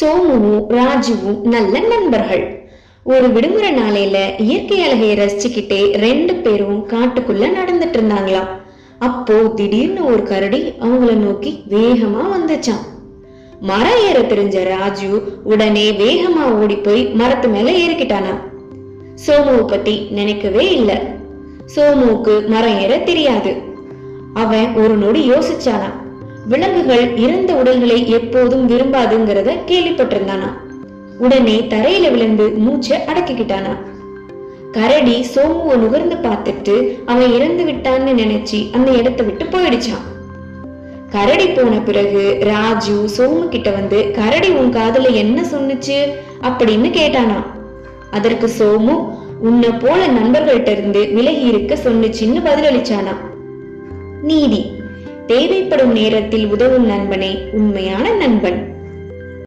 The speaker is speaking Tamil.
சோமுவும் ராஜுவும் நல்ல நண்பர்கள். ஒரு விடுமுறை நாளையில இயற்கை அழகையை ரசிச்சுக்கிட்டே 2 பேரும் காட்டுக்குள்ள நடந்துட்டு இருந்தாங்களாம். அப்போ திடீர்னு ஒரு கரடி அவங்கள நோக்கி வேகமா வந்துச்சான். மரம் ஏற தெரிஞ்ச ராஜு உடனே வேகமா ஓடி போய் மரத்து மேல ஏறிக்கிட்டானா. சோமுவை பத்தி நினைக்கவே இல்லை. சோமுவுக்கு மரம் ஏற தெரியாது. அவன் ஒரு நொடி யோசிச்சானா. விலங்குகள் இறந்த உடல்களை எப்போதும் விரும்பாதுங்கிறத கேள்விப்பட்டிருந்தானா. உடனே தரையில விழுந்து மூச்சை அடக்கிக்கிட்டானா. கரடி சோமுவை நுகர்ந்து பார்த்துட்டு அவன் இறந்து விட்டான்னு நினைச்சு அந்த இடத்தை விட்டு போயிடுச்சான். கரடி போன பிறகு ராஜு சோமு கிட்ட வந்து, கரடி உன் காதுல என்ன சொன்னுச்சு அப்படின்னு கேட்டானா. அதற்கு சோமு, உன்னை போல நண்பர்கள்ட்ட இருந்து விலகி இருக்க சொன்னுச்சின்னு பதிலளிச்சானா. நீதி: தேவைப்படும் நேரத்தில் உதவும் நண்பனே உண்மையான நண்பன்.